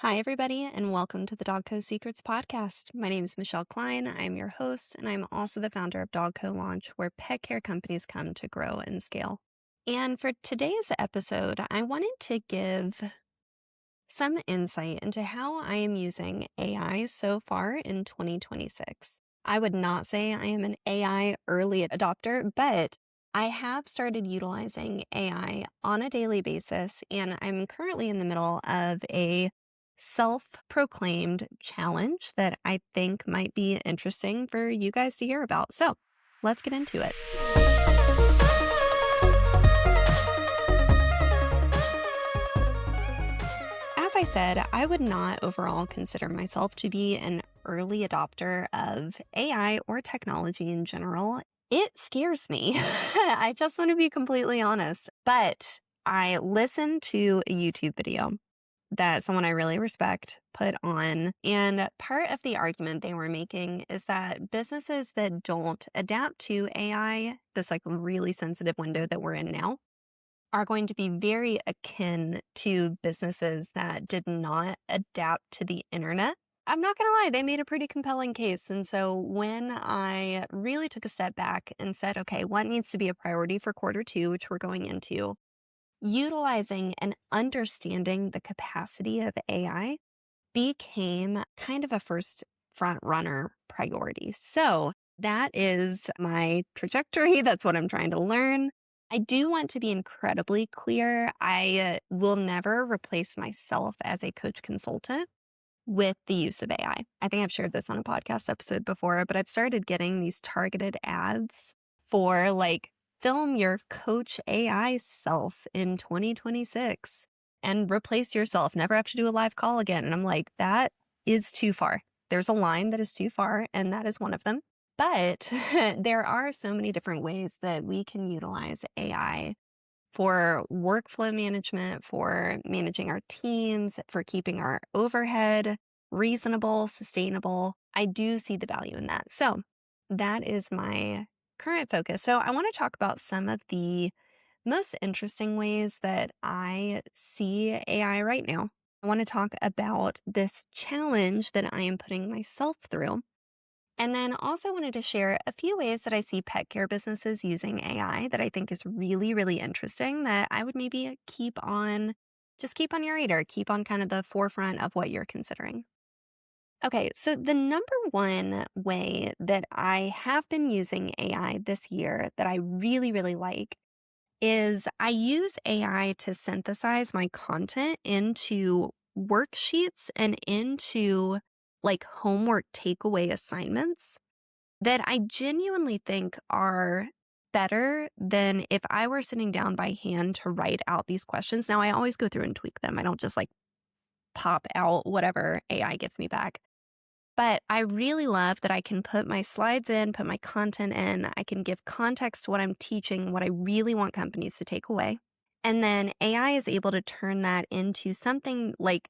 Hi, everybody, and welcome to the Dogco Secrets podcast. My name is Michelle Kline. I'm your host, and I'm also the founder of Dogco Launch, where pet care companies come to grow and scale. And for today's episode, I wanted to give some insight into how I am using AI so far in 2026. I would not say I am an AI early adopter, but I have started utilizing AI on a daily basis, and I'm currently in the middle of a self-proclaimed challenge that I think might be interesting for you guys to hear about. So let's get into it. As I said, I would not overall consider myself to be an early adopter of AI or technology in general. It scares me. I just want to be completely honest. But I listened to a YouTube video that someone I really respect put on. And part of the argument they were making is that businesses that don't adapt to AI, this like really sensitive window that we're in now, are going to be very akin to businesses that did not adapt to the internet. I'm not going to lie, they made a pretty compelling case. And so when I really took a step back and said, okay, what needs to be a priority for quarter 2, which we're going into, utilizing and understanding the capacity of AI became kind of a first front runner priority. So that is my trajectory. That's what I'm trying to learn. I do want to be incredibly clear. I will never replace myself as a coach consultant with the use of AI. I think I've shared this on a podcast episode before, but I've started getting these targeted ads for like, film your coach AI self in 2026 and replace yourself. Never have to do a live call again. And I'm like, that is too far. There's a line that is too far, and that is one of them. But there are so many different ways that we can utilize AI for workflow management, for managing our teams, for keeping our overhead reasonable, sustainable. I do see the value in that. So that is my current focus. So I want to talk about some of the most interesting ways that I see AI right now. I want to talk about this challenge that I am putting myself through. And then also wanted to share a few ways that I see pet care businesses using AI that I think is really, really interesting that I would maybe keep on your radar, keep on kind of the forefront of what you're considering. Okay, so the number one way that I have been using AI this year that I really, really like is I use AI to synthesize my content into worksheets and into like homework takeaway assignments that I genuinely think are better than if I were sitting down by hand to write out these questions. Now, I always go through and tweak them. I don't just like pop out whatever AI gives me back. But I really love that I can put my slides in, put my content in. I can give context to what I'm teaching, what I really want companies to take away. And then AI is able to turn that into something like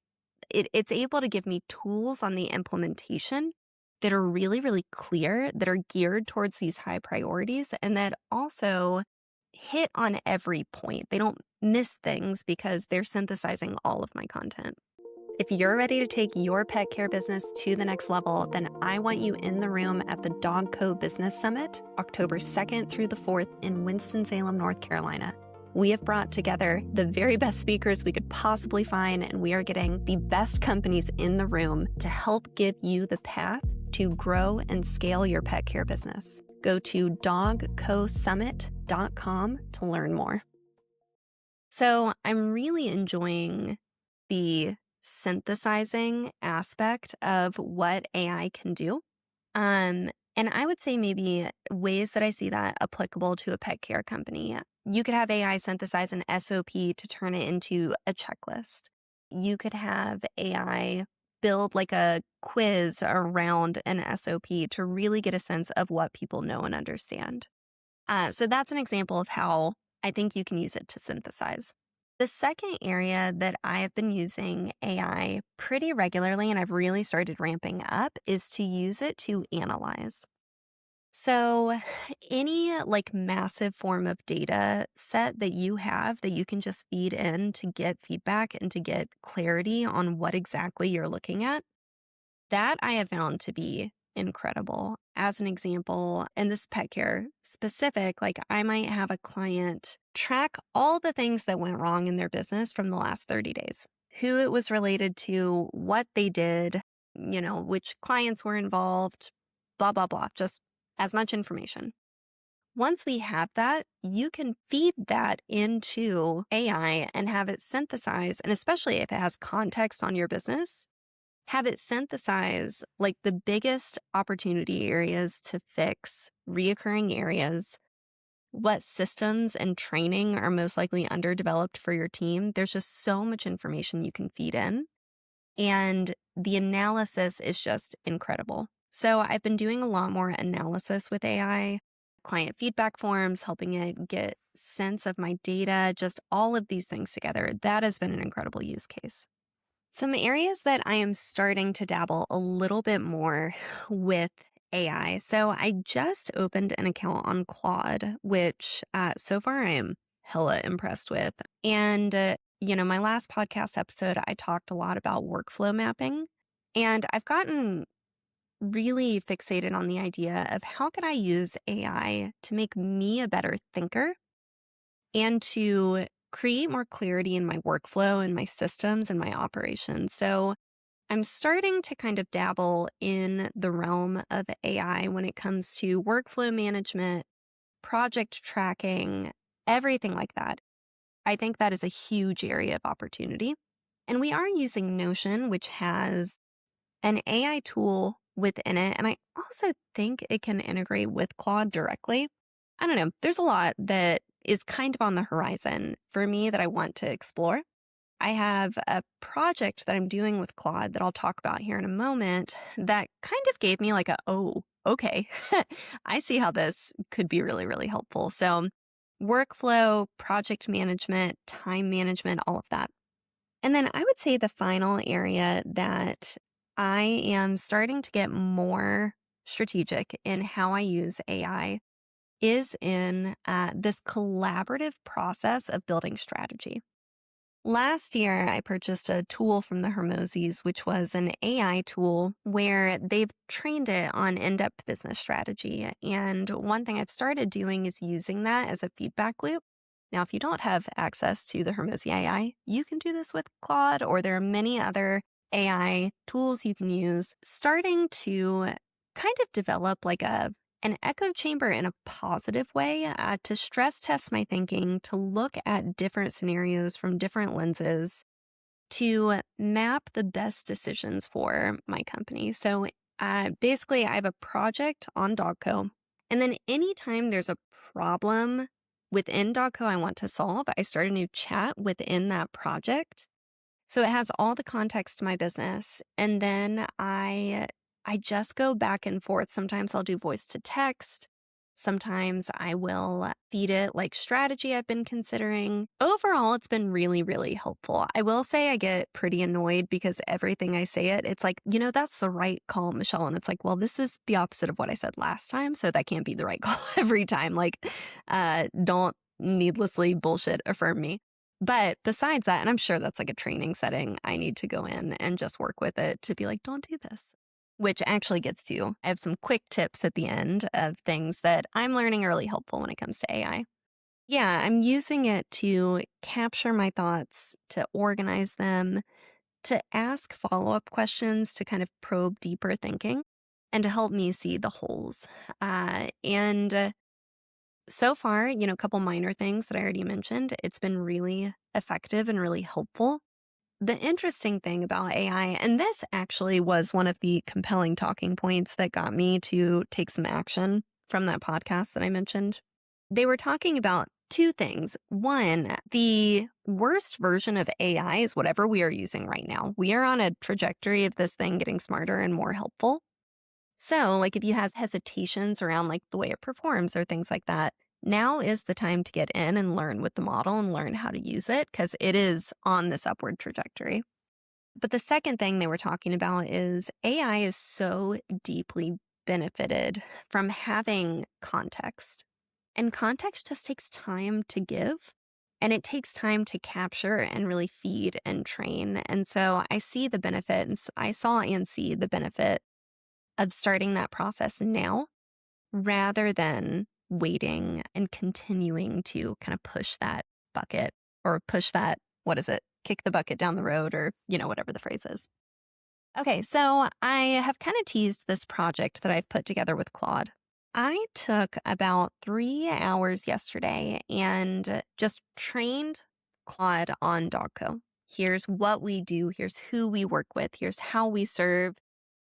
it's able to give me tools on the implementation that are really, really clear, that are geared towards these high priorities, and that also hit on every point. They don't miss things because they're synthesizing all of my content. If you're ready to take your pet care business to the next level, then I want you in the room at the Dogco Business Summit, October 2nd through the 4th in Winston-Salem, North Carolina. We have brought together the very best speakers we could possibly find, and we are getting the best companies in the room to help give you the path to grow and scale your pet care business. Go to dogcosummit.com to learn more. So I'm really enjoying the synthesizing aspect of what AI can do. And I would say maybe ways that I see that applicable to a pet care company. You could have AI synthesize an SOP to turn it into a checklist. You could have AI build like a quiz around an SOP to really get a sense of what people know and understand. So that's an example of how I think you can use it to synthesize. The second area that I have been using AI pretty regularly, and I've really started ramping up, is to use it to analyze. So, any like massive form of data set that you have that you can just feed in to get feedback and to get clarity on what exactly you're looking at, that I have found to be incredible. As an example, in this pet care specific, like I might have a client track all the things that went wrong in their business from the last 30 days, who it was related to, what they did, which clients were involved, blah, blah, blah, just as much information. Once we have that, you can feed that into AI and have it synthesize, and especially if it has context on your business, have it synthesize like the biggest opportunity areas to fix, reoccurring areas, what systems and training are most likely underdeveloped for your team. There's just so much information you can feed in. And the analysis is just incredible. So I've been doing a lot more analysis with AI, client feedback forms, helping it get sense of my data, just all of these things together. That has been an incredible use case. Some areas that I am starting to dabble a little bit more with AI. So I just opened an account on Claude, which so far I am hella impressed with. And, my last podcast episode, I talked a lot about workflow mapping. And I've gotten really fixated on the idea of how can I use AI to make me a better thinker and to create more clarity in my workflow and my systems and my operations. So I'm starting to kind of dabble in the realm of AI when it comes to workflow management, project tracking, everything like that. I think that is a huge area of opportunity. And we are using Notion, which has an AI tool within it. And I also think it can integrate with Claude directly. I don't know. There's a lot that is kind of on the horizon for me that I want to explore. I have a project that I'm doing with Claude that I'll talk about here in a moment that kind of gave me like oh, okay, I see how this could be really, really helpful. So, workflow, project management, time management, all of that. And then I would say the final area that I am starting to get more strategic in how I use AI is in this collaborative process of building strategy. Last year, I purchased a tool from the Hermoses, which was an AI tool where they've trained it on in depth business strategy. And one thing I've started doing is using that as a feedback loop. Now, if you don't have access to the Hermosi AI, you can do this with Claude, or there are many other AI tools you can use, starting to kind of develop like an echo chamber in a positive way to stress test my thinking, to look at different scenarios from different lenses, to map the best decisions for my company. So basically, I have a project on Dogco. And then anytime there's a problem within Dogco I want to solve, I start a new chat within that project. So it has all the context to my business. And then I just go back and forth. Sometimes I'll do voice to text. Sometimes I will feed it like strategy I've been considering. Overall, it's been really, really helpful. I will say I get pretty annoyed because everything I say it's like, that's the right call, Michelle. And it's like, well, this is the opposite of what I said last time. So that can't be the right call every time. Like, don't needlessly bullshit affirm me. But besides that, and I'm sure that's like a training setting, I need to go in and just work with it to be like, don't do this. Which actually gets to, I have some quick tips at the end of things that I'm learning are really helpful when it comes to AI. Yeah, I'm using it to capture my thoughts, to organize them, to ask follow up questions, to kind of probe deeper thinking, and to help me see the holes. And so far, a couple minor things that I already mentioned, it's been really effective and really helpful. The interesting thing about AI, and this actually was one of the compelling talking points that got me to take some action from that podcast that I mentioned. They were talking about two things. One, the worst version of AI is whatever we are using right now. We are on a trajectory of this thing getting smarter and more helpful. So, like if you have hesitations around like the way it performs or things like that, now is the time to get in and learn with the model and learn how to use it because it is on this upward trajectory. But the second thing they were talking about is AI is so deeply benefited from having context. And context just takes time to give. And it takes time to capture and really feed and train. And so I see the benefit, I saw and see the benefit of starting that process now rather than waiting and continuing to kind of push that bucket or push that, what is it? Kick the bucket down the road or, whatever the phrase is. Okay, so I have kind of teased this project that I've put together with Claude. I took about 3 hours yesterday and just trained Claude on Dogco. Here's what we do. Here's who we work with. Here's how we serve.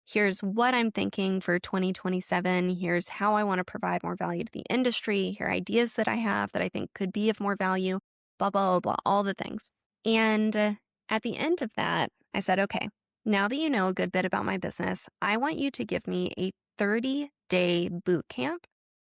Here's what I'm thinking for 2027. Here's how I want to provide more value to the industry. Here are ideas that I have that I think could be of more value, blah, blah, blah, all the things. And at the end of that, I said, okay, now that you know a good bit about my business, I want you to give me a 30-day boot camp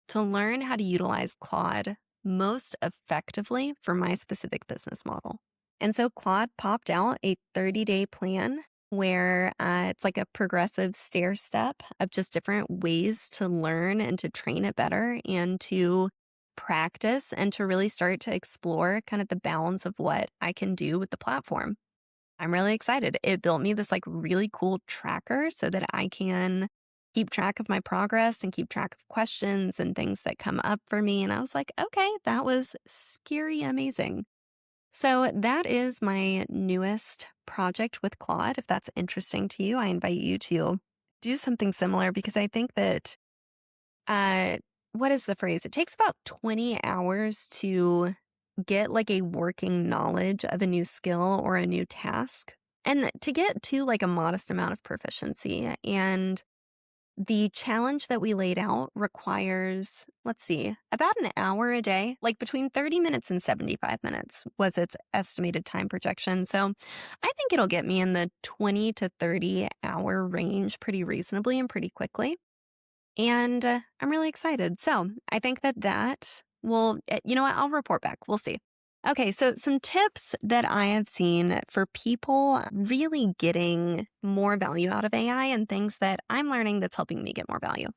to learn how to utilize Claude most effectively for my specific business model. And so Claude popped out a 30-day plan where it's like a progressive stair step of just different ways to learn and to train it better and to practice and to really start to explore kind of the balance of what I can do with the platform. I'm really excited. It built me this like really cool tracker so that I can keep track of my progress and keep track of questions and things that come up for me. And I was like, okay, that was scary amazing. So that is my newest project with Claude. If that's interesting to you, I invite you to do something similar because I think that, what is the phrase? It takes about 20 hours to get like a working knowledge of a new skill or a new task and to get to like a modest amount of proficiency. And the challenge that we laid out requires, let's see, about an hour a day, like between 30 minutes and 75 minutes was its estimated time projection. So I think it'll get me in the 20 to 30 hour range pretty reasonably and pretty quickly. And I'm really excited. So I think that will, you know what, I'll report back. We'll see. Okay, so some tips that I have seen for people really getting more value out of AI and things that I'm learning that's helping me get more value.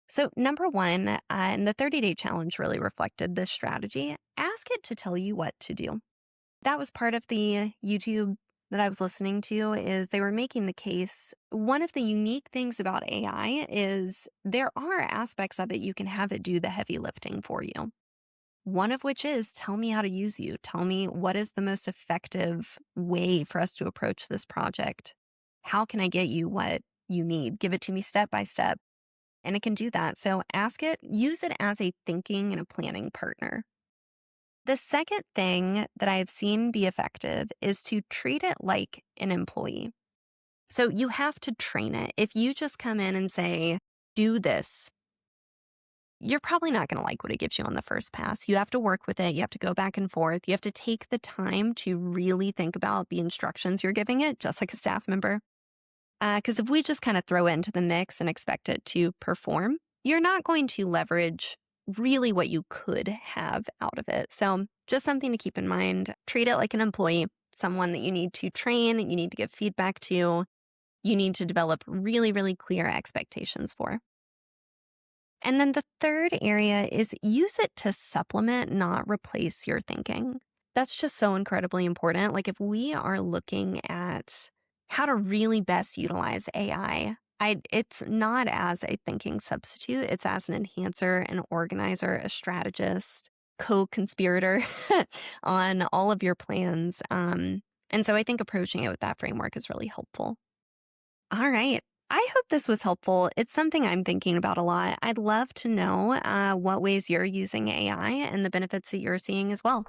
So, number one, and the 30-day challenge really reflected this strategy, ask it to tell you what to do. That was part of the YouTube that I was listening to is they were making the case. One of the unique things about AI is there are aspects of it you can have it do the heavy lifting for you. One of which is tell me how to use you. Tell me what is the most effective way for us to approach this project. How can I get you what you need? Give it to me step by step. And it can do that. So ask it, use it as a thinking and a planning partner. The second thing that I have seen be effective is to treat it like an employee. So you have to train it. If you just come in and say, do this, you're probably not going to like what it gives you on the first pass. You have to work with it. You have to go back and forth. You have to take the time to really think about the instructions you're giving it, just like a staff member. Because if we just kind of throw it into the mix and expect it to perform, you're not going to leverage really what you could have out of it. So just something to keep in mind. Treat it like an employee, someone that you need to train, you need to give feedback to, you need to develop really, really clear expectations for. And then the third area is use it to supplement, not replace your thinking. That's just so incredibly important. Like if we are looking at how to really best utilize AI, it's not as a thinking substitute. It's as an enhancer, an organizer, a strategist, co-conspirator on all of your plans. And so I think approaching it with that framework is really helpful. All right. I hope this was helpful. It's something I'm thinking about a lot. I'd love to know what ways you're using AI and the benefits that you're seeing as well.